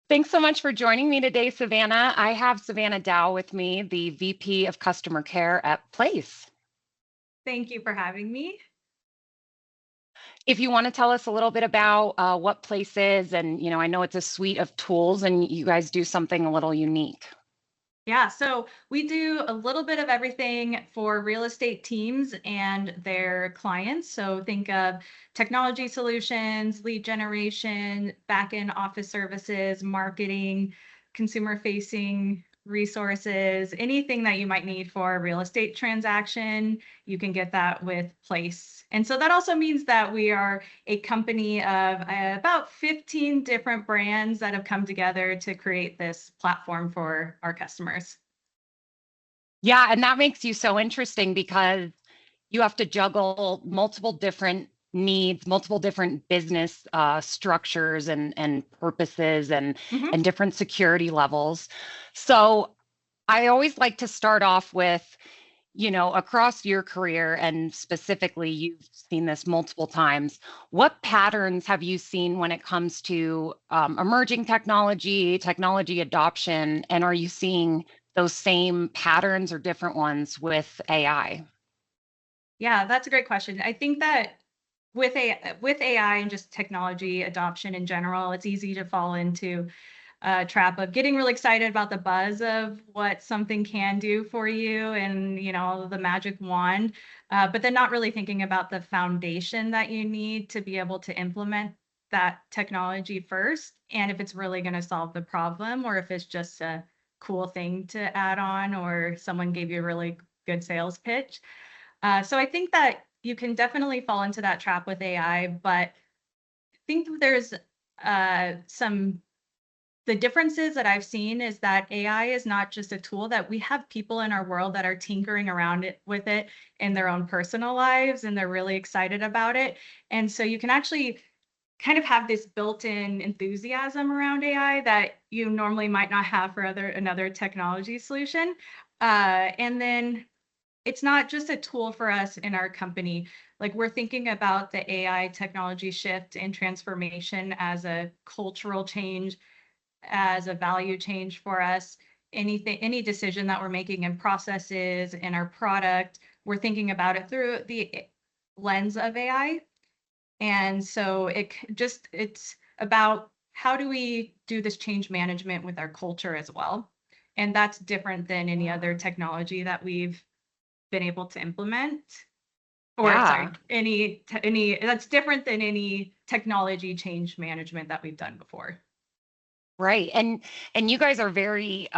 Thanks so much for joining me today, Savannah. I have Savannah Dowe with me, the VP of Customer Care at Place. Thank you for having me. If you want to tell us a little bit about what Place is, and I know it's a suite of tools, and you guys do something a little unique. Yeah, so we do a little bit of everything for real estate teams and their clients. So think of technology solutions, lead generation, back-end office services, marketing, consumer-facing resources, anything that you might need for a real estate transaction, you can get that with Place. And so that also means that we are a company of about 15 different brands that have come together to create this platform for our customers. Yeah, and that makes you so interesting because you have to juggle multiple different needs, multiple different business structures and purposes and different security levels. So I always like to start off with, across your career, and specifically, you've seen this multiple times. What patterns have you seen when it comes to emerging technology adoption, and are you seeing those same patterns or different ones with AI? Yeah, that's a great question. I think that with AI and just technology adoption in general, it's easy to fall into a trap of getting really excited about the buzz of what something can do for you and the magic wand, but then not really thinking about the foundation that you need to be able to implement that technology first, and if it's really going to solve the problem or if it's just a cool thing to add on or someone gave you a really good sales pitch. So I think that you can definitely fall into that trap with AI, but I think there's the differences that I've seen is that AI is not just a tool, that we have people in our world that are tinkering around with it in their own personal lives, and they're really excited about it. And so you can actually kind of have this built-in enthusiasm around AI that you normally might not have for another technology solution. And then it's not just a tool for us in our company. Like, we're thinking about the AI technology shift and transformation as a cultural change, as a value change for us. Any decision that we're making in processes in our product, we're thinking about it through the lens of AI. And so it's about how do we do this change management with our culture as well. And that's different than any other technology that we've been able to implement. Or sorry, Yeah. any that's different than any technology change management that we've done before. Right. And you guys are very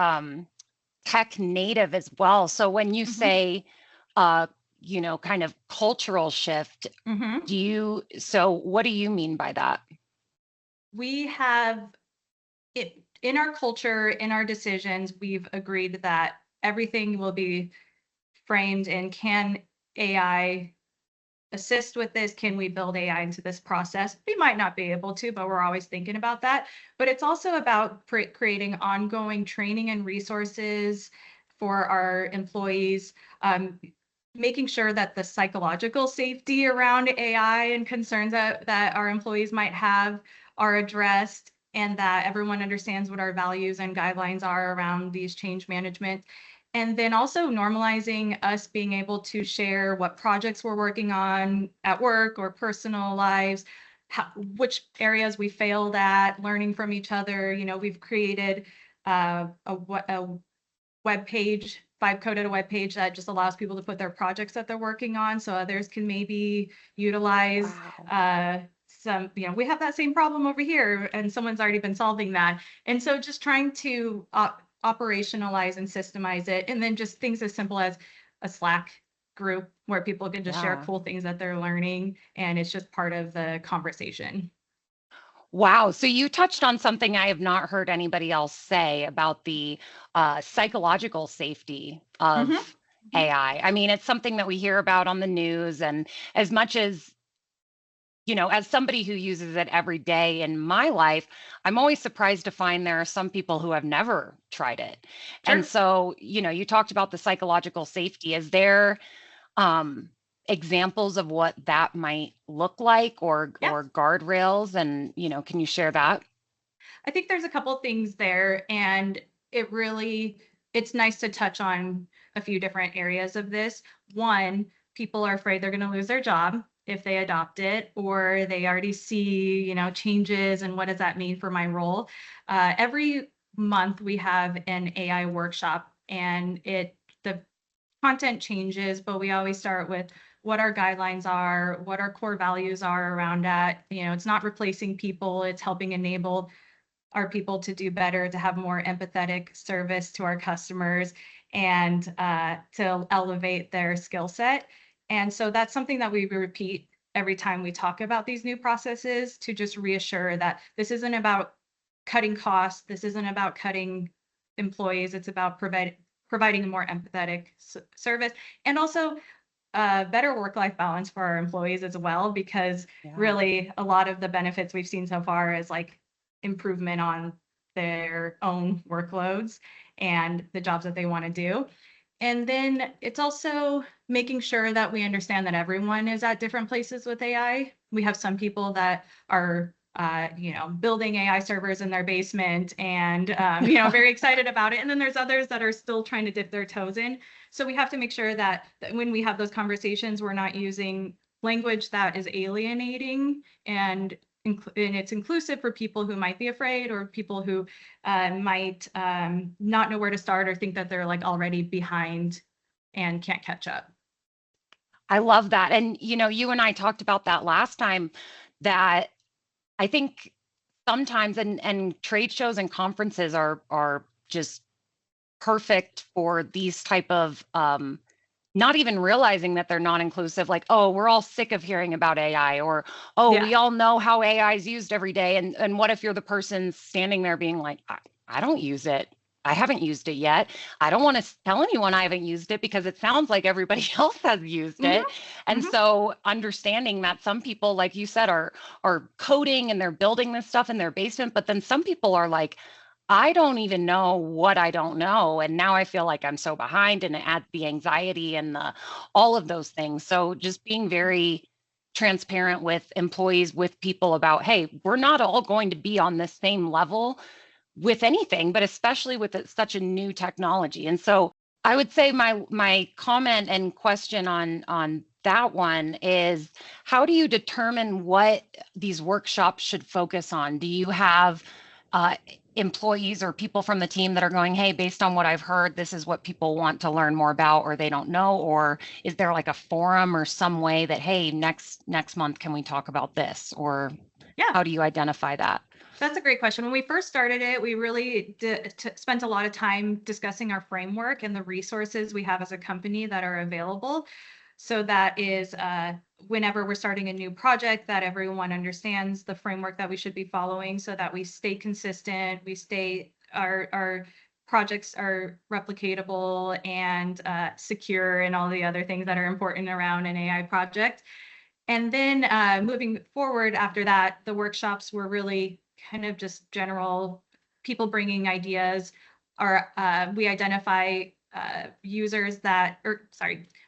tech native as well. So when you say kind of cultural shift, what do you mean by that? We have it in our culture, in our decisions, we've agreed that everything will be framed in, can AI assist with this? Can we build AI into this process? We might not be able to, but we're always thinking about that. But it's also about creating ongoing training and resources for our employees, making sure that the psychological safety around AI and concerns that our employees might have are addressed, and that everyone understands what our values and guidelines are around these change management. And then also normalizing us being able to share what projects we're working on at work or personal lives, which areas we failed at, learning from each other. We've created a web page, vibe coded a web page that just allows people to put their projects that they're working on, so others can maybe utilize some, we have that same problem over here and someone's already been solving that. And so just trying to operationalize and systemize it, and then just things as simple as a Slack group where people can just share cool things that they're learning, and it's just part of the conversation. Wow. So you touched on something I have not heard anybody else say about the psychological safety of AI. I mean, it's something that we hear about on the news, and as much as as somebody who uses it every day in my life, I'm always surprised to find there are some people who have never tried it. Sure. And so, you talked about the psychological safety. Is there examples of what that might look like, or guardrails? And, can you share that? I think there's a couple things there, and it's nice to touch on a few different areas of this. One, people are afraid they're going to lose their job if they adopt it, or they already see, changes and what does that mean for my role. Every month we have an AI workshop, and the content changes, but we always start with what our guidelines are, what our core values are around that. It's not replacing people, it's helping enable our people to do better, to have more empathetic service to our customers, and to elevate their skill set. And so that's something that we repeat every time we talk about these new processes, to just reassure that this isn't about cutting costs, this isn't about cutting employees, it's about providing a more empathetic service, and also better work-life balance for our employees as well, because really a lot of the benefits we've seen so far is like improvement on their own workloads and the jobs that they want to do. And then it's also making sure that we understand that everyone is at different places with AI. We have some people that are building AI servers in their basement and, very excited about it. And then there's others that are still trying to dip their toes in. So we have to make sure that when we have those conversations, we're not using language that is alienating, and it's inclusive for people who might be afraid, or people who might not know where to start, or think that they're like already behind and can't catch up. I love that. And, you and I talked about that last time, that I think sometimes, and trade shows and conferences are just perfect for these type of not even realizing that they're not inclusive, like, oh, we're all sick of hearing about AI, or, oh, we all know how AI is used every day. And what if you're the person standing there being like, I don't use it. I haven't used it yet. I don't want to tell anyone I haven't used it because it sounds like everybody else has used it. And so understanding that some people, like you said, are coding and they're building this stuff in their basement, but then some people are like, I don't even know what I don't know. And now I feel like I'm so behind, and it adds the anxiety and all of those things. So just being very transparent with employees, with people about, hey, we're not all going to be on the same level with anything, but especially with such a new technology. And so I would say my comment and question on that one is, how do you determine what these workshops should focus on? Do you have employees or people from the team that are going, hey, based on what I've heard, this is what people want to learn more about, or they don't know? Or is there like a forum or some way that, hey, next month, can we talk about this? Or how do you identify that? That's a great question. When we first started it, we really spent a lot of time discussing our framework and the resources we have as a company that are available. So that is whenever we're starting a new project, that everyone understands the framework that we should be following, so that we stay consistent, our projects are replicatable and secure, and all the other things that are important around an AI project. And then moving forward after that, the workshops were really kind of just general people bringing ideas. We identify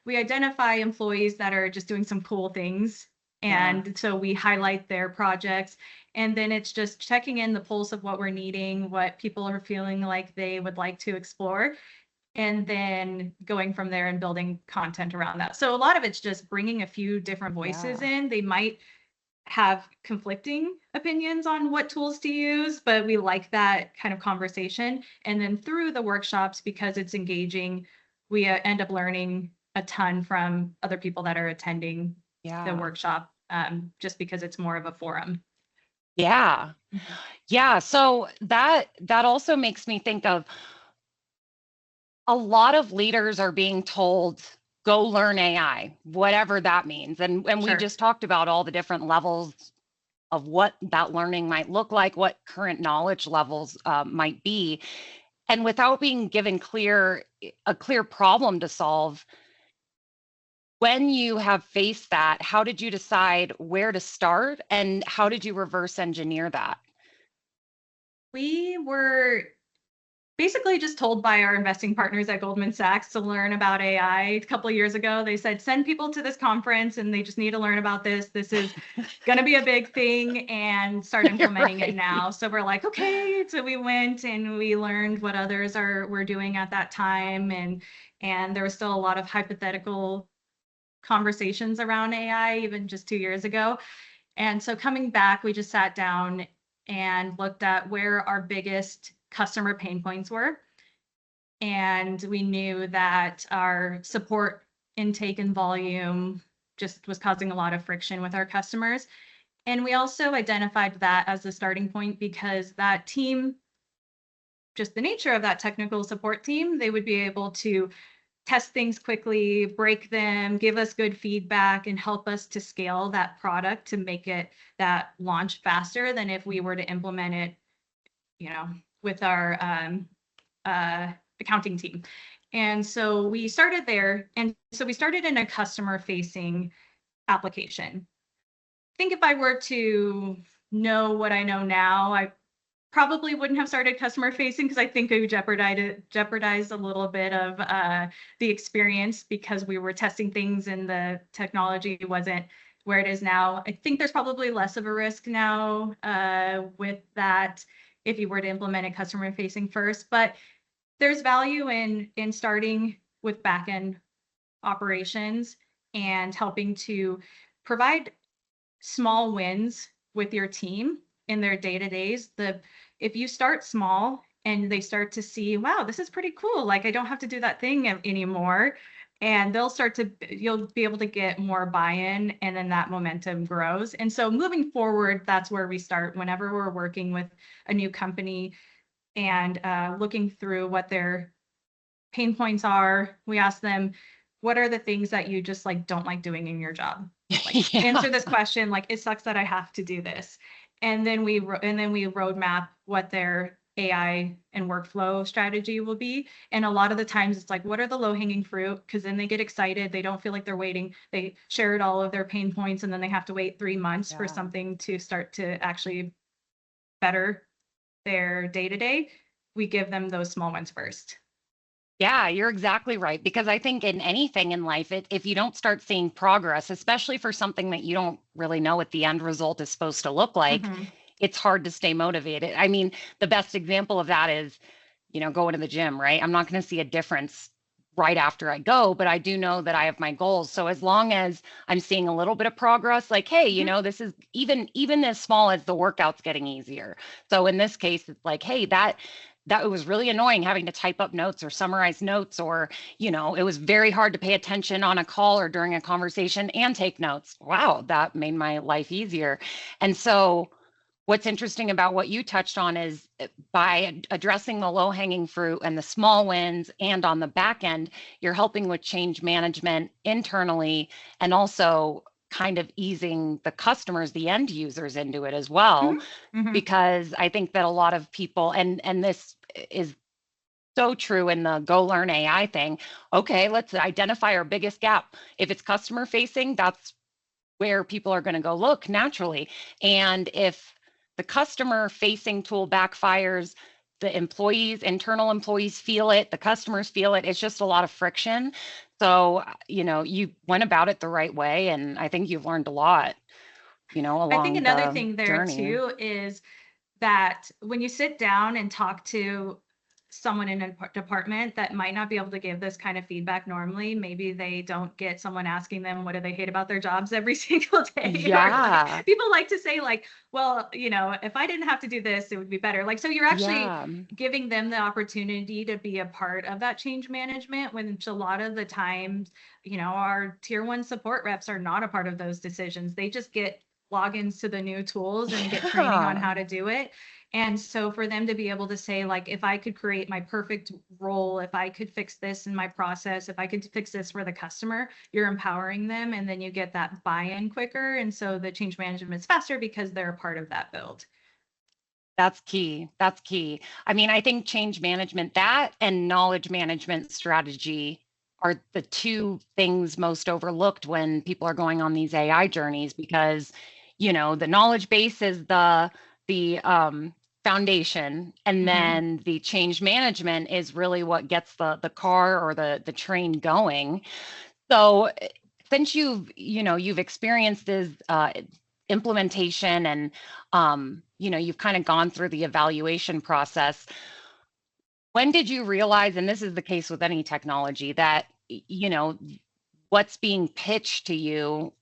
we identify employees that are just doing some cool things. And so we highlight their projects. And then it's just checking in the pulse of what we're needing, what people are feeling like they would like to explore, and then going from there and building content around that. So a lot of it's just bringing a few different voices in. They might have conflicting opinions on what tools to use, but we like that kind of conversation. And then through the workshops, because it's engaging, we end up learning a ton from other people that are attending the workshop, just because it's more of a forum. Yeah. So that also makes me think of, a lot of leaders are being told, go learn AI, whatever that means. And we just talked about all the different levels of what that learning might look like, what current knowledge levels might be. And without being given a clear problem to solve, when you have faced that, how did you decide where to start, and how did you reverse engineer that? We were basically just told by our investing partners at Goldman Sachs to learn about AI a couple of years ago. They said, send people to this conference and they just need to learn about this. This is going to be a big thing, and start implementing it now. So we're like, okay. So we went and we learned what others were doing at that time. And there was still a lot of hypothetical conversations around AI, even just 2 years ago. And so coming back, we just sat down and looked at where our biggest customer pain points were. And we knew that our support intake and volume just was causing a lot of friction with our customers. And we also identified that as the starting point because that team, just the nature of that technical support team, they would be able to test things quickly, break them, give us good feedback, and help us to scale that product to make it that launch faster than if we were to implement it, with our accounting team. And so we started there. And so we started in a customer-facing application. I think if I were to know what I know now, I probably wouldn't have started customer facing because I think we jeopardized a little bit of the experience because we were testing things and the technology wasn't where it is now. I think there's probably less of a risk now with that if you were to implement it customer facing first, but there's value in starting with backend operations and helping to provide small wins with your team in their day-to-days. If you start small and they start to see, wow, this is pretty cool, like I don't have to do that thing anymore, and you'll be able to get more buy-in, and then that momentum grows. And so moving forward, that's where we start whenever we're working with a new company and looking through what their pain points are. We ask them, what are the things that you just like don't like doing in your job? Like, answer this question, like, it sucks that I have to do this. And then we roadmap what their AI and workflow strategy will be. And a lot of the times it's like, what are the low-hanging fruit? Because then they get excited. They don't feel like they're waiting. They shared all of their pain points, and then they have to wait 3 months for something to start to actually better their day-to-day. We give them those small ones first. Yeah, you're exactly right. Because I think in anything in life, if you don't start seeing progress, especially for something that you don't really know what the end result is supposed to look like, it's hard to stay motivated. I mean, the best example of that is, going to the gym, right? I'm not going to see a difference right after I go, but I do know that I have my goals. So as long as I'm seeing a little bit of progress, like, hey, this is even as small as the workout's getting easier. So in this case, it's like, hey, that it was really annoying having to type up notes or summarize notes, or, it was very hard to pay attention on a call or during a conversation and take notes. Wow, that made my life easier. And so what's interesting about what you touched on is by addressing the low-hanging fruit and the small wins, and on the back end, you're helping with change management internally, and also kind of easing the customers, the end users, into it as well. Because I think that a lot of people, and this is so true in the Go Learn AI thing. Okay, let's identify our biggest gap. If it's customer facing, that's where people are going to go look naturally. And if the customer facing tool backfires, the internal employees feel it, the customers feel it. It's just a lot of friction. So, you went about it the right way. And I think you've learned a lot, along I think another thing there journey. too is that when you sit down and talk to someone in a department that might not be able to give this kind of feedback normally, maybe they don't get someone asking them what do they hate about their jobs every single day. Yeah. People like to say like, well, if I didn't have to do this, it would be better. Like, so you're actually giving them the opportunity to be a part of that change management, which a lot of the times, our tier 1 support reps are not a part of those decisions. They just get logins to the new tools and get training on how to do it. And so for them to be able to say, like, if I could create my perfect role, if I could fix this in my process, if I could fix this for the customer, you're empowering them, and then you get that buy-in quicker. And so the change management is faster because they're a part of that build. That's key. That's key. I mean, I think change management, that and knowledge management strategy are the two things most overlooked when people are going on these AI journeys, because, the knowledge base is the foundation, and then the change management is really what gets the car or the train going. So since you've experienced this implementation, and you've kind of gone through the evaluation process, when did you realize, and this is the case with any technology, that what's being pitched to you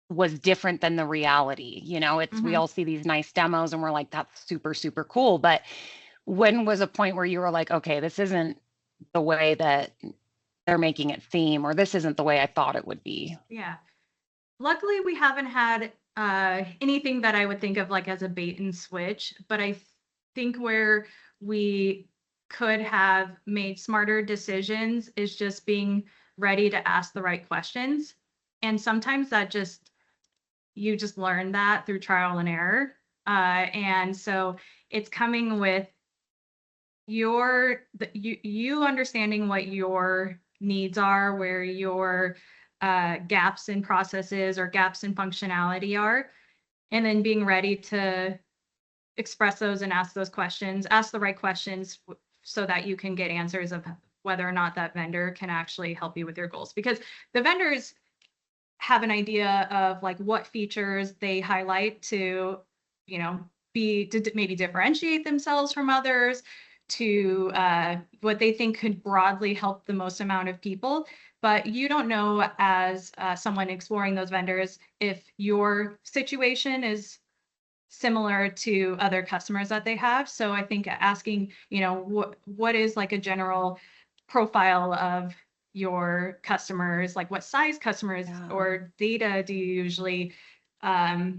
was different than the reality? We all see these nice demos and we're like, that's super, super cool. But when was a point where you were like, okay, this isn't the way that they're making it seem, or this isn't the way I thought it would be? Yeah. Luckily, we haven't had anything that I would think of like as a bait and switch, but I think where we could have made smarter decisions is just being ready to ask the right questions. And sometimes you just learn that through trial and error. And so it's coming with you understanding what your needs are, where your gaps in processes or gaps in functionality are, and then being ready to express those and ask those questions, ask the right questions so that you can get answers of whether or not that vendor can actually help you with your goals. Because the vendors have an idea of like what features they highlight to, to maybe differentiate themselves from others, to what they think could broadly help the most amount of people. But you don't know, as someone exploring those vendors, if your situation is similar to other customers that they have. So I think asking, what is like a general profile of your customers, like what size customers or data do you usually or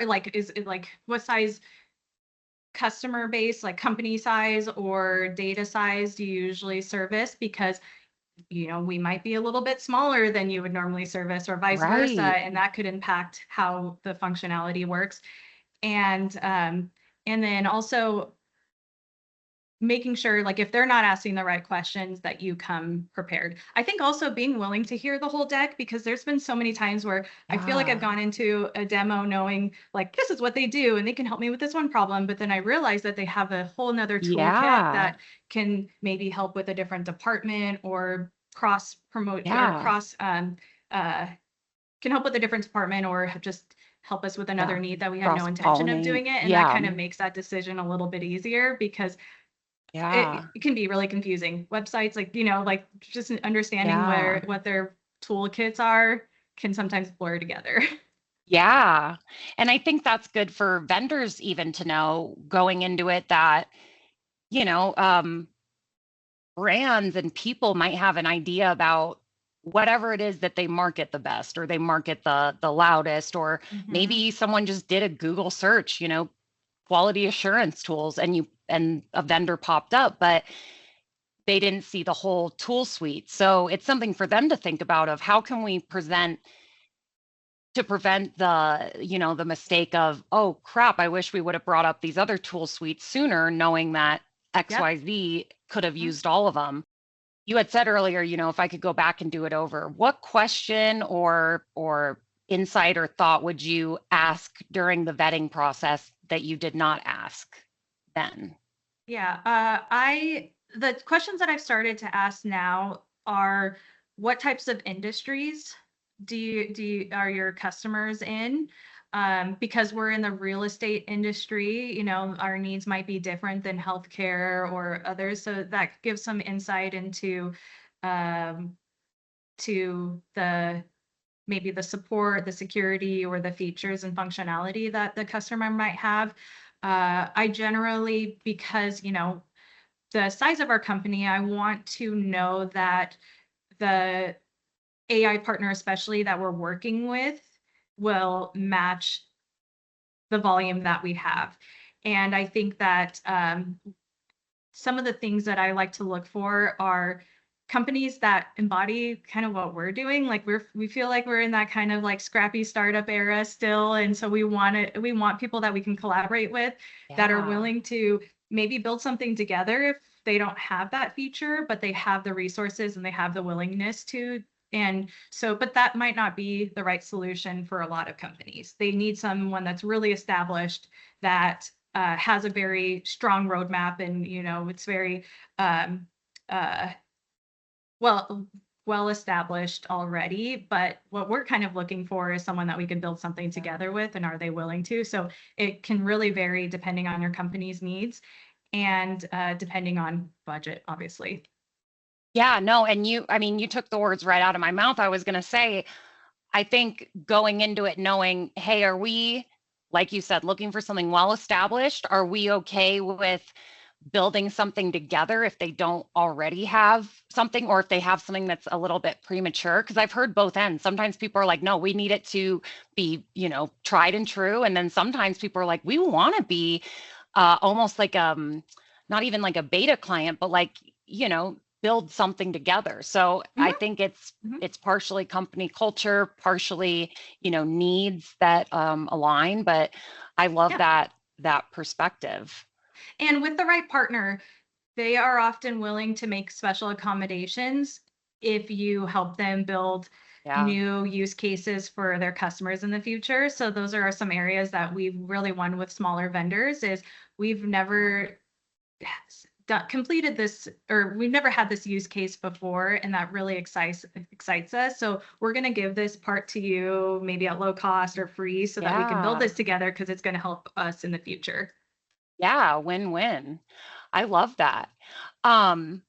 like is it like what size customer base, like company size or data size, do you usually service? Because we might be a little bit smaller than you would normally service, or vice versa, and that could impact how the functionality works. And then also making sure, like, if they're not asking the right questions, that you come prepared. I think also being willing to hear the whole deck, because there's been so many times where I feel like I've gone into a demo knowing like this is what they do and they can help me with this one problem, but then I realize that they have a whole nother toolkit that can maybe help with a different department, or cross promote or cross can help with a different department, or just help us with another need that we had no intention of doing it. And that kind of makes that decision a little bit easier, because it can be really confusing. Websites, like just understanding what their toolkits are can sometimes blur together. Yeah. And I think that's good for vendors even to know going into it that, brands and people might have an idea about whatever it is that they market the best, or they market the loudest, or maybe someone just did a Google search, quality assurance tools, and a vendor popped up, but they didn't see the whole tool suite. So it's something for them to think about, of how can we present to prevent the mistake of, oh crap, I wish we would have brought up these other tool suites sooner, knowing that XYZ could have used all of them. You had said earlier, if I could go back and do it over, what question or insight or thought would you ask during the vetting process that you did not ask then? Yeah, the questions that I've started to ask now are, what types of industries are your customers in? Because we're in the real estate industry, our needs might be different than healthcare or others. So that gives some insight into to maybe the support, the security, or the features and functionality that the customer might have. I generally, because, the size of our company, I want to know that the AI partner, especially that we're working with, will match the volume that we have. And I think that some of the things that I like to look for are companies that embody kind of what we're doing. Like we feel like we're in that kind of like scrappy startup era still. And so we want people that we can collaborate with, that are willing to maybe build something together if they don't have that feature, but they have the resources and they have the willingness to And so, but that might not be the right solution for a lot of companies. They need someone that's really established, that has a very strong roadmap, and it's very um, uh, well established already. But what we're kind of looking for is someone that we can build something together with, and are they willing to? So it can really vary depending on your company's needs, and depending on budget, obviously. Yeah, no, and I mean, you took the words right out of my mouth. I was going to say, I think going into it knowing, hey, are we, like you said, looking for something well established? Are we okay with building something together if they don't already have something, or if they have something that's a little bit premature? Because I've heard both ends. Sometimes people are like, no, we need it to be, tried and true. And then sometimes people are like, we want to be almost like not even like a beta client, but like, build something together. So I Mhm, think mhm. it's partially company culture, partially, needs that align. But I love Yeah. that perspective. And with the right partner, they are often willing to make special accommodations if you help them build Yeah. new use cases for their customers in the future. So those are some areas that we've really won with smaller vendors. Is we've never completed this, or we've never had this use case before, and that really excites us. So we're going to give this part to you, maybe at low cost or free, so that we can build Yeah. this together, because it's going to help us in the future. Yeah. Win-win. I love that. Um,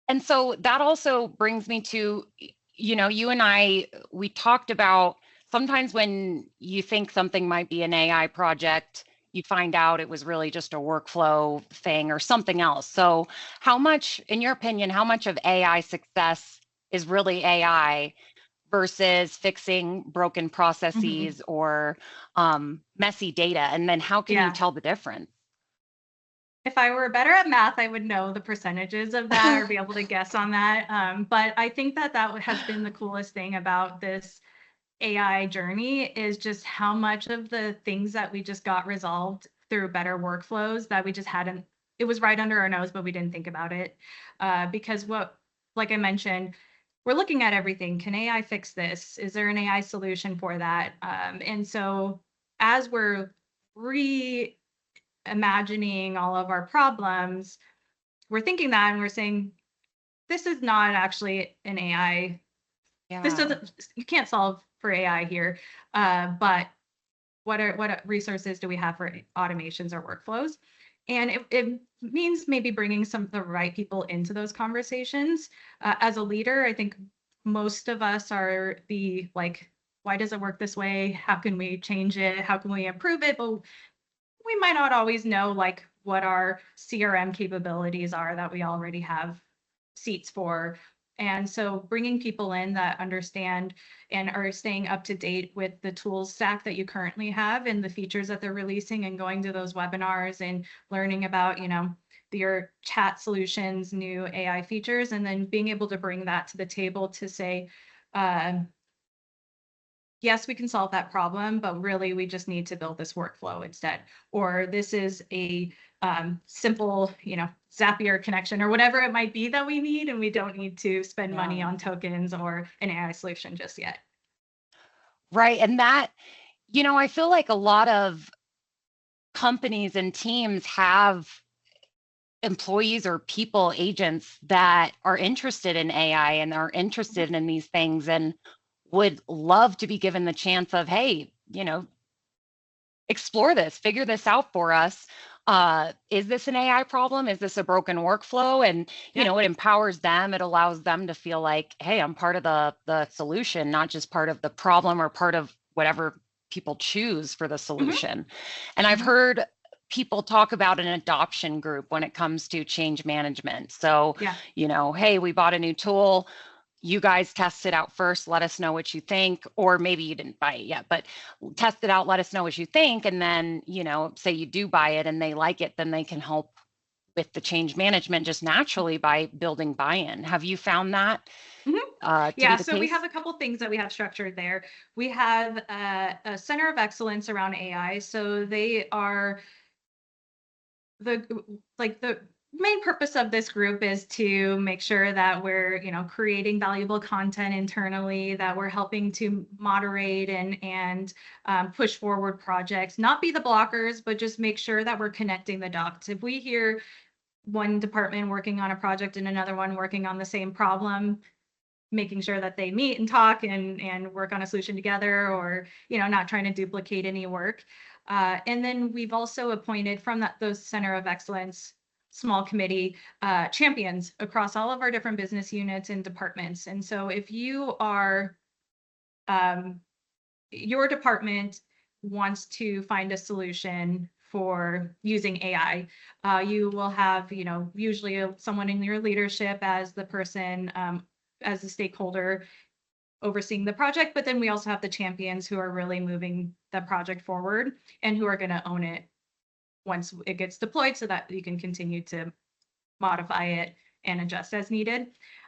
And so that also brings me to, you and I, we talked about sometimes when you think something might be an AI project, you find out it was really just a workflow thing or something else. So, how much, in your opinion, how much of AI success is really AI versus fixing broken Mhm. processes or messy data? And then how can you Yeah. tell the difference? If I were better at math, I would know the percentages of that, or be able to guess on that. But I think that has been the coolest thing about this AI journey, is just how much of the things that we just got resolved through better workflows that we just hadn't, it was right under our nose, but we didn't think about it. Because like I mentioned, we're looking at everything. Can AI fix this? Is there an AI solution for that? And so as we're reimagining all of our problems, we're thinking that, and we're saying, this is not actually an AI. This Yeah. doesn't, you can't solve for AI here. But what resources do we have for automations or workflows? And it means maybe bringing some of the right people into those conversations. As a leader, I think most of us are the like, why does it work this way? How can we change it? How can we improve it? But we might not always know like what our CRM capabilities are that we already have seats for. And so bringing people in that understand and are staying up to date with the tools stack that you currently have and the features that they're releasing, and going to those webinars and learning about, your chat solutions, new AI features, and then being able to bring that to the table to say, um, yes, we can solve that problem, but really we just need to build this workflow instead. Or this is a simple, Zapier connection or whatever it might be that we need, and we don't need to spend money Yeah. on tokens or an AI solution just yet. Right. And that, I feel like a lot of companies and teams have employees or people, agents that are interested in AI and are Mhm. interested in these things and would love to be given the chance of, hey, explore this, figure this out for us. Is this an AI problem? Is this a broken workflow? And Yeah. it empowers them. It allows them to feel like, hey, I'm part of the solution, not just part of the problem or part of whatever people choose for the Hmm. solution. And I've Hmm. heard people talk about an adoption group when it comes to change management. So, Yeah. hey, we bought a new tool, you guys test it out first, let us know what you think, or maybe you didn't buy it yet, but test it out, let us know what you think. And then, say you do buy it and they like it, then they can help with the change management just naturally by building buy-in. Have you found that Hmm. to be Yeah, the so we case? have a couple things that we have structured there. We have a center of excellence around AI. So they are the main purpose of this group is to make sure that we're, creating valuable content internally, that we're helping to moderate and push forward projects, not be the blockers, but just make sure that we're connecting the dots. If we hear one department working on a project and another one working on the same problem, making sure that they meet and talk and work on a solution together, or not trying to duplicate any work. And then we've also appointed from those Center of Excellence small committee champions across all of our different business units and departments. And so if you are your department wants to find a solution for using AI, you will have, usually someone in your leadership as the person, as a stakeholder overseeing the project, but then we also have the champions who are really moving the project forward and who are going to own it once it gets deployed so that you can continue to modify it and adjust as needed.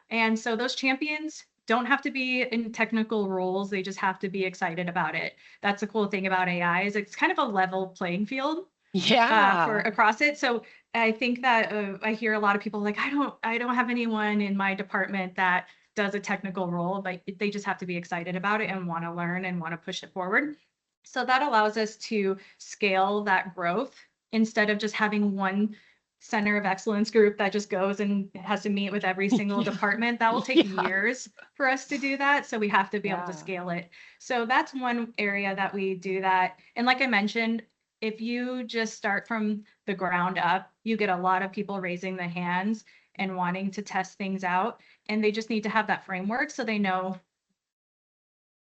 And so those champions don't have to be in technical roles. They just have to be excited about it. That's the cool thing about AI is it's kind of a level playing field for across it. So I think that I hear a lot of people like, I don't have anyone in my department that does a technical role, but they just have to be excited about it and want to learn and want to push it forward. So that allows us to scale that growth instead of just having one Center of Excellence group that just goes and has to meet with every single department. That will take years for us to do that. So we have to be able to scale it. So that's one area that we do that. And like I mentioned, if you just start from the ground up, you get a lot of people raising the hands and wanting to test things out. And they just need to have that framework so they know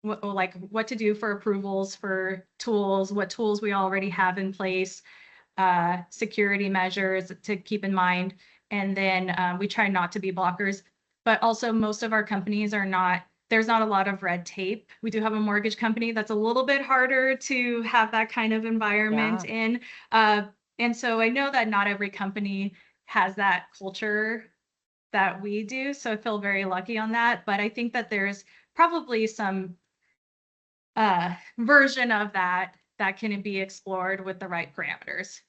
what to do for approvals, for tools, what tools we already have in place, security measures to keep in mind. And then we try not to be blockers, but also most of our companies are not, there's not a lot of red tape. We do have a mortgage company that's a little bit harder to have that kind of environment in. And so I know that not every company has that culture that we do. So I feel very lucky on that. But I think that there's probably some version of that can be explored with the right parameters.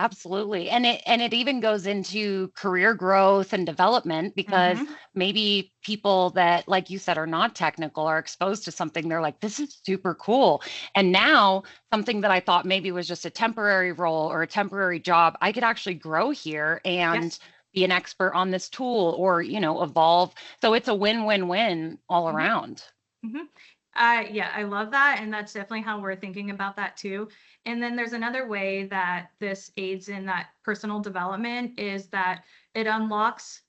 Absolutely. And it even goes into career growth and development because maybe people that, like you said, are not technical are exposed to something. They're like, this is super cool. And now something that I thought maybe was just a temporary role or a temporary job, I could actually grow here and be an expert on this tool or, evolve. So it's a win-win-win all around. Yeah, I love that. And that's definitely how we're thinking about that too. And then there's another way that this aids in that personal development is that it unlocks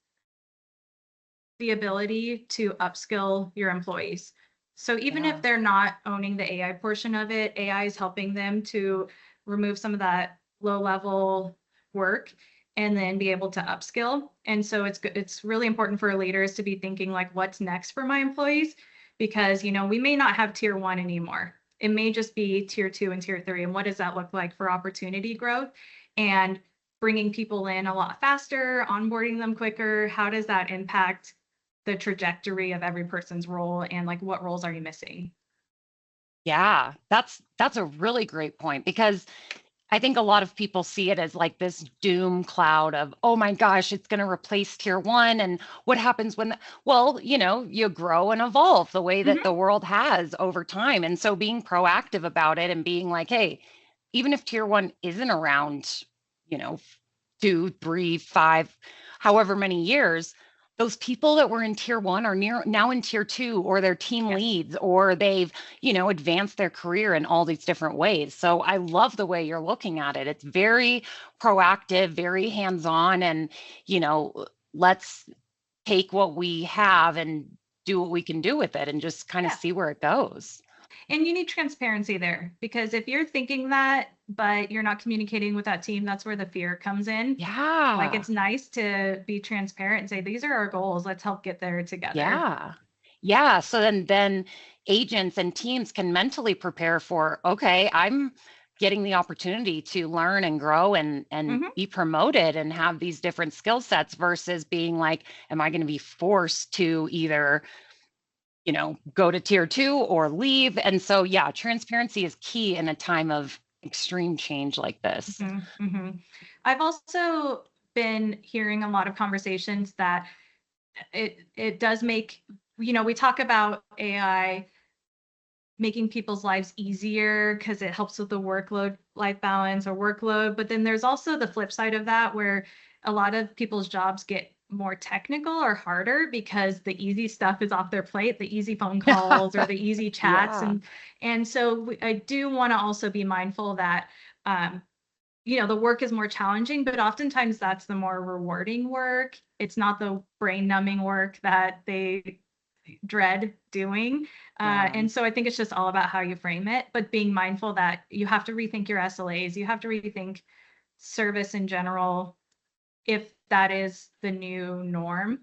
the ability to upskill your employees. So even if they're not owning the AI portion of it, AI is helping them to remove some of that low level work and then be able to upskill. And so it's really important for leaders to be thinking like, what's next for my employees? Because, we may not have tier 1 anymore. It may just be tier 2 and tier 3. And what does that look like for opportunity growth and bringing people in a lot faster, onboarding them quicker? How does that impact the trajectory of every person's role and like what roles are you missing? Yeah, that's a really great point because I think a lot of people see it as like this doom cloud of, oh my gosh, it's going to replace tier 1. And what happens when, you grow and evolve the way that the world has over time. And so being proactive about it and being like, hey, even if tier 1 isn't around, 2, 3, 5, however many years, those people that were in tier 1 are now in tier 2, or they're team leads, or they've, advanced their career in all these different ways. So I love the way you're looking at it. It's very proactive, very hands-on, and, let's take what we have and do what we can do with it and just kind of see where it goes. And you need transparency there because if you're thinking that, but you're not communicating with that team, that's where the fear comes in. Yeah. Like it's nice to be transparent and say, these are our goals. Let's help get there together. Yeah. Yeah. So then agents and teams can mentally prepare for, okay, I'm getting the opportunity to learn and grow and be promoted and have these different skill sets versus being like, am I going to be forced to either go to tier 2 or leave? And so, yeah, transparency is key in a time of extreme change like this. I've also been hearing a lot of conversations that it does make, we talk about AI making people's lives easier because it helps with the workload life balance or workload, but then there's also the flip side of that where a lot of people's jobs get more technical or harder because the easy stuff is off their plate, the easy phone calls or the easy chats. Yeah. And so I do want to also be mindful that the work is more challenging, but oftentimes that's the more rewarding work. It's not the brain numbing work that they dread doing. Yeah. And so I think it's just all about how you frame it, but being mindful that you have to rethink your SLAs, you have to rethink service in general, if that is the new norm,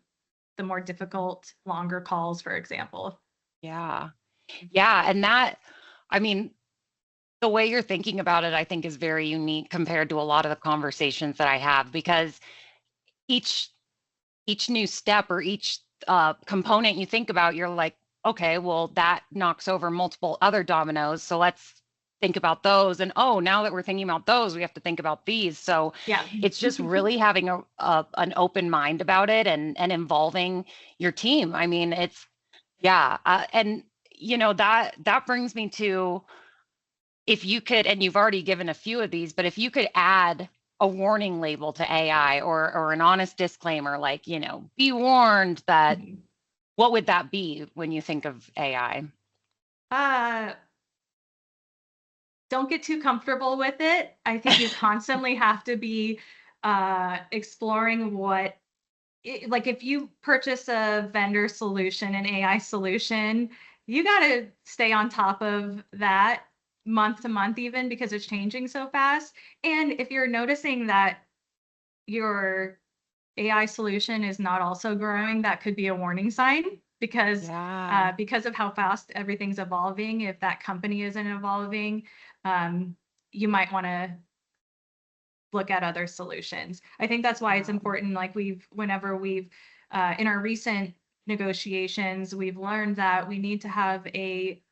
the more difficult, longer calls, for example. Yeah. Yeah. And that, I mean, the way you're thinking about it, I think is very unique compared to a lot of the conversations that I have, because each new step or each component you think about, you're like, okay, well, that knocks over multiple other dominoes. So let's think about those. And oh, now that we're thinking about those, we have to think about these. So Yeah. it's just really having an open mind about it and involving your team. I mean, it's, yeah. And that brings me to, if you could, and you've already given a few of these, but if you could add a warning label to AI or an honest disclaimer, like, be warned that, what would that be when you think of AI? Don't get too comfortable with it. I think you constantly have to be exploring like if you purchase a vendor solution, an AI solution, you got to stay on top of that month to month, even because it's changing so fast. And if you're noticing that your AI solution is not also growing, that could be a warning sign because Yeah. because of how fast everything's evolving. If that company isn't evolving, you might want to look at other solutions. I think that's why it's important. Like whenever we've in our recent negotiations, we've learned that we need to have a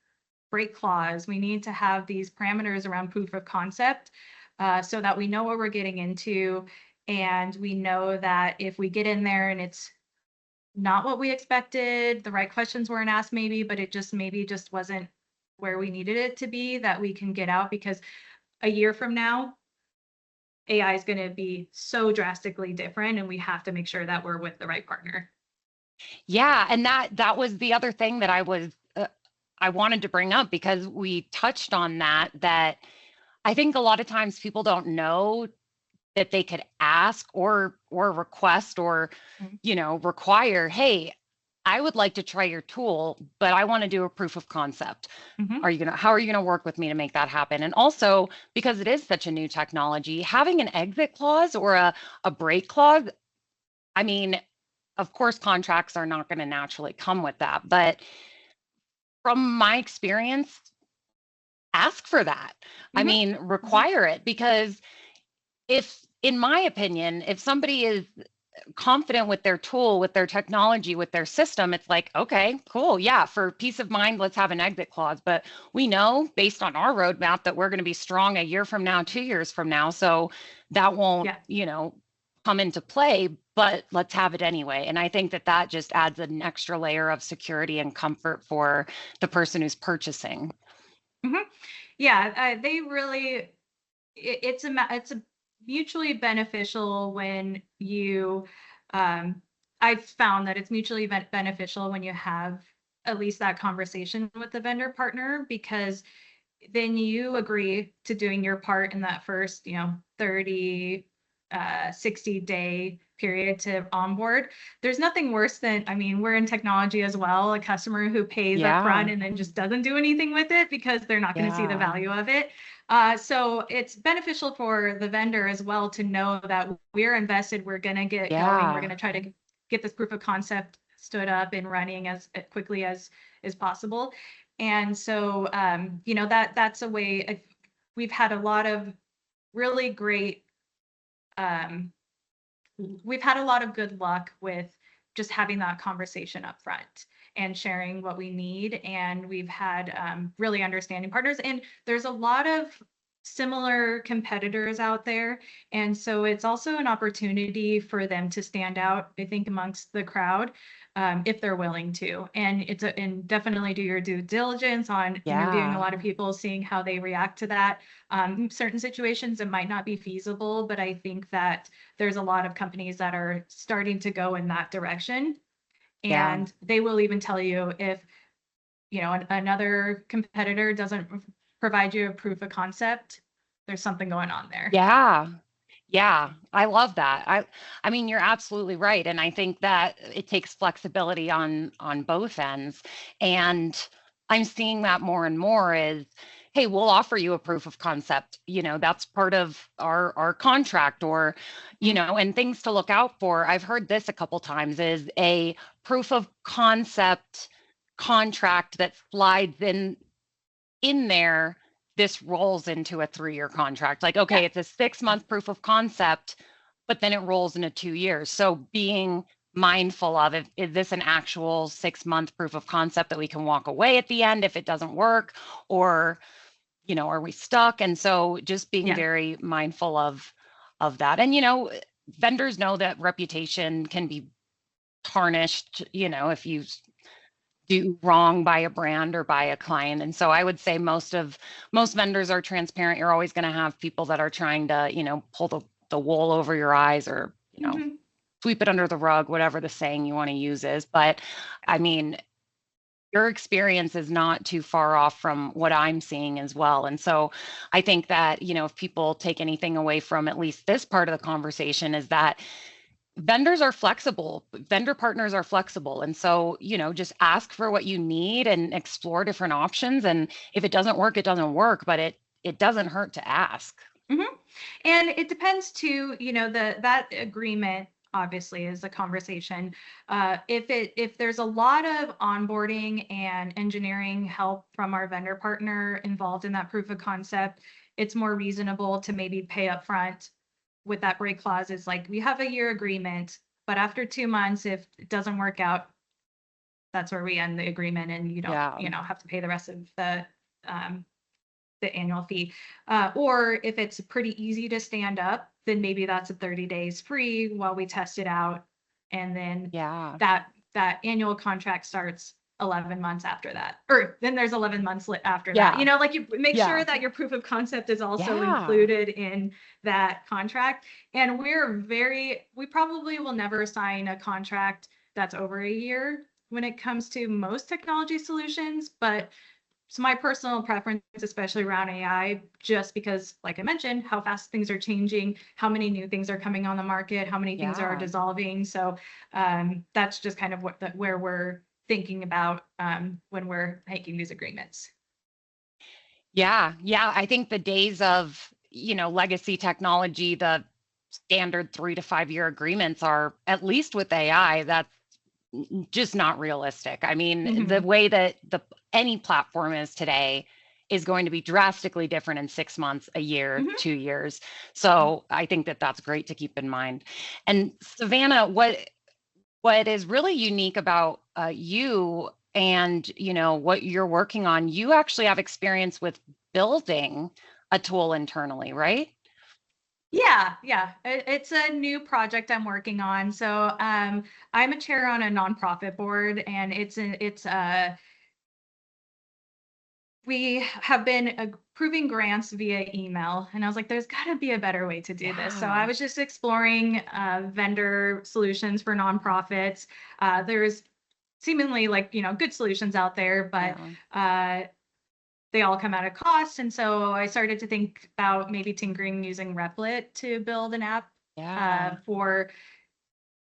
break clause. We need to have these parameters around proof of concept so that we know what we're getting into. And we know that if we get in there and it's not what we expected, the right questions weren't asked maybe, but it just maybe just wasn't where we needed it to be, that we can get out, because a year from now, AI is going to be so drastically different, and we have to make sure that we're with the right partner. Yeah, and that was the other thing that I wanted to bring up, because we touched on that I think a lot of times people don't know that they could ask or request or require, hey, I would like to try your tool, but I want to do a proof of concept. How are you gonna work with me to make that happen? And also, because it is such a new technology, having an exit clause or a break clause, I mean, of course, contracts are not going to naturally come with that, but from my experience, ask for that. I mean, require it, because in my opinion, if somebody is confident with their tool, with their technology, with their system, it's like, okay, cool. Yeah, for peace of mind, let's have an exit clause. But we know based on our roadmap that we're going to be strong a year from now, 2 years from now. So that won't, come into play, but let's have it anyway. And I think that just adds an extra layer of security and comfort for the person who's purchasing. Yeah, they really, it's a mutually beneficial when you, I've found that it's mutually beneficial when you have at least that conversation with the vendor partner, because then you agree to doing your part in that first, 30, 60-day period to onboard. There's nothing worse than, I mean, we're in technology as well, a customer who pays upfront and then just doesn't do anything with it because they're not going to see the value of it. So it's beneficial for the vendor as well to know that we're invested, we're going to get going, we're going to try to get this proof of concept stood up and running as quickly as possible. And so, that's a way. We've had a lot of really great, we've had a lot of good luck with just having that conversation up front and sharing what we need. And we've had really understanding partners. And there's a lot of similar competitors out there. And so it's also an opportunity for them to stand out, I think, amongst the crowd, if they're willing to. And and definitely do your due diligence on interviewing a Yeah. lot of people, seeing how they react to that. Certain situations, it might not be feasible, but I think that there's a lot of companies that are starting to go in that direction. Yeah. And they will even tell you if, another competitor doesn't provide you a proof of concept, there's something going on there. Yeah. Yeah, I love that. I mean, you're absolutely right. And I think that it takes flexibility on both ends. And I'm seeing that more and more is, hey, we'll offer you a proof of concept. That's part of our contract or, Mhm. and things to look out for. I've heard this a couple times is a proof of concept contract that slides in there, this rolls into a 3-year contract. Like, Yeah. okay, it's a 6-month proof of concept, but then it rolls into 2 years. So being mindful of it, is this an actual 6-month proof of concept that we can walk away at the end if it doesn't work, or are we stuck? And so just being Yeah. very mindful of that. And vendors know that reputation can be tarnished, if you do wrong by a brand or by a client. And so I would say most vendors are transparent. You're always going to have people that are trying to, pull the wool over your eyes or, Mhm. sweep it under the rug, whatever the saying you want to use is. But I mean, your experience is not too far off from what I'm seeing as well. And so I think that, if people take anything away from at least this part of the conversation is that vendors are flexible, vendor partners are flexible. And so, just ask for what you need and explore different options. And if it doesn't work, it doesn't work, but it doesn't hurt to ask. Mhm. And it depends too, that agreement obviously is a conversation. If there's a lot of onboarding and engineering help from our vendor partner involved in that proof of concept, it's more reasonable to maybe pay up front with that break clause. Is like, we have a year agreement, but after 2 months, if it doesn't work out, that's where we end the agreement, and you don't, Yeah. have to pay the rest of um, the annual fee. Or if it's pretty easy to stand up, then maybe that's a 30 days free while we test it out. And then Yeah. that annual contract starts 11 months after that. Or then there's 11 months after that. Yeah. Like, you make sure Yeah. that your proof of concept is also Yeah. included in that contract. And we probably will never sign a contract that's over a year when it comes to most technology solutions, but so my personal preference, especially around AI, just because, like I mentioned, how fast things are changing, how many new things are coming on the market, how many things are Yeah. dissolving. So that's just kind of where we're thinking about when we're making these agreements. Yeah. Yeah. I think the days of, legacy technology, the standard 3 to 5 year agreements are, at least with AI, that's just not realistic. I mean, the Mhm. way that any platform is today is going to be drastically different in 6 months, a year, Mhm. 2 years. So I think that that's great to keep in mind. And Savannah, what is really unique about you and what you're working on, you actually have experience with building a tool internally, right? Yeah. It's a new project I'm working on. So I'm a chair on a nonprofit board, and we have been approving grants via email, and I was like, there's got to be a better way to do this. So I Yeah. was just exploring vendor solutions for nonprofits. There's seemingly, like, good solutions out there, but Yeah. they all come at a cost. And so I started to think about maybe tinkering using Replit to build an app Yeah. for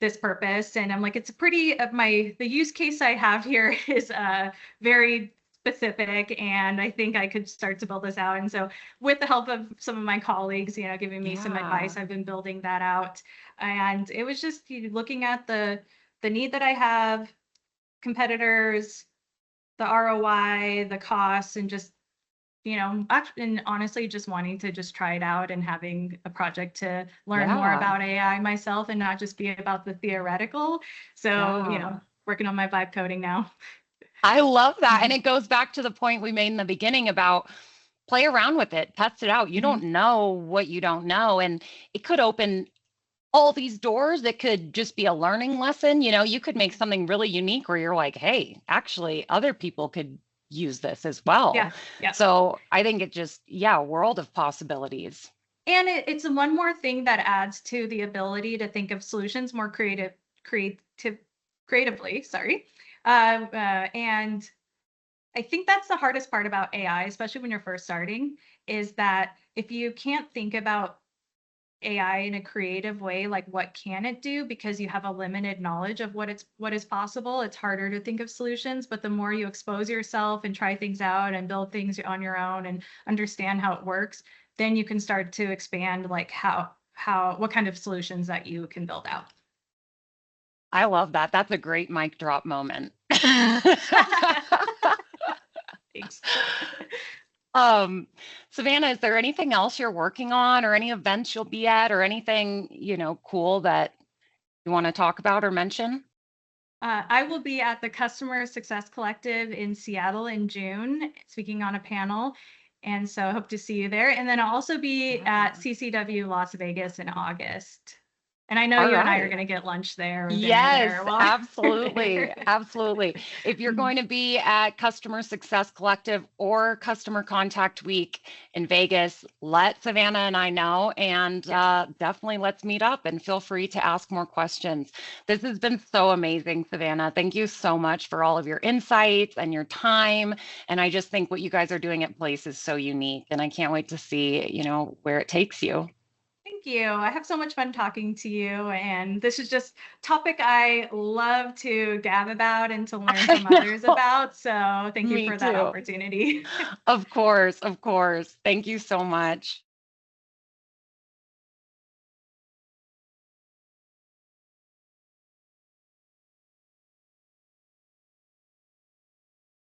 this purpose. And I'm like, it's a pretty the use case I have here is very specific, and I think I could start to build this out. And so with the help of some of my colleagues, giving me some Yeah. advice, I've been building that out. And it was just looking at the need that I have, competitors, the ROI, the costs, and just and honestly, just wanting to just try it out and having a project to learn more Yeah. about AI myself and not just be about the theoretical. So, Yeah. working on my vibe coding now. I love that. And it goes back to the point we made in the beginning about play around with it, test it out. You Mhm. don't know what you don't know. And it could open all these doors that could just be a learning lesson. You could make something really unique where you're like, hey, actually, other people could use this as well. Yeah, yeah. So I think it just, yeah, world of possibilities. And it's one more thing that adds to the ability to think of solutions more creatively. Sorry. And I think that's the hardest part about AI, especially when you're first starting, is that if you can't think about AI in a creative way, like what can it do, because you have a limited knowledge of what is possible, it's harder to think of solutions. But the more you expose yourself and try things out and build things on your own and understand how it works, then you can start to expand like what kind of solutions that you can build out. I love that. That's a great mic drop moment. Thanks. Savannah, is there anything else you're working on or any events you'll be at or anything, cool that you want to talk about or mention? I will be at the Customer Success Collective in Seattle in June, speaking on a panel. And so I hope to see you there. And then I'll also be at CCW Las Vegas in August. And I know All you and I are right. going to get lunch there or dinner Yes, there while we're absolutely. there. Absolutely. If you're going to be at Customer Success Collective or Customer Contact Week in Vegas, let Savannah and I know, and definitely let's meet up and feel free to ask more questions. This has been so amazing, Savannah. Thank you so much for all of your insights and your time. And I just think what you guys are doing at Place is so unique, and I can't wait to see, where it takes you. Thank you. I have so much fun talking to you. And this is just topic I love to gab about and to learn from others about. So thank you Me for that too. opportunity. Of course, of course. Thank you so much.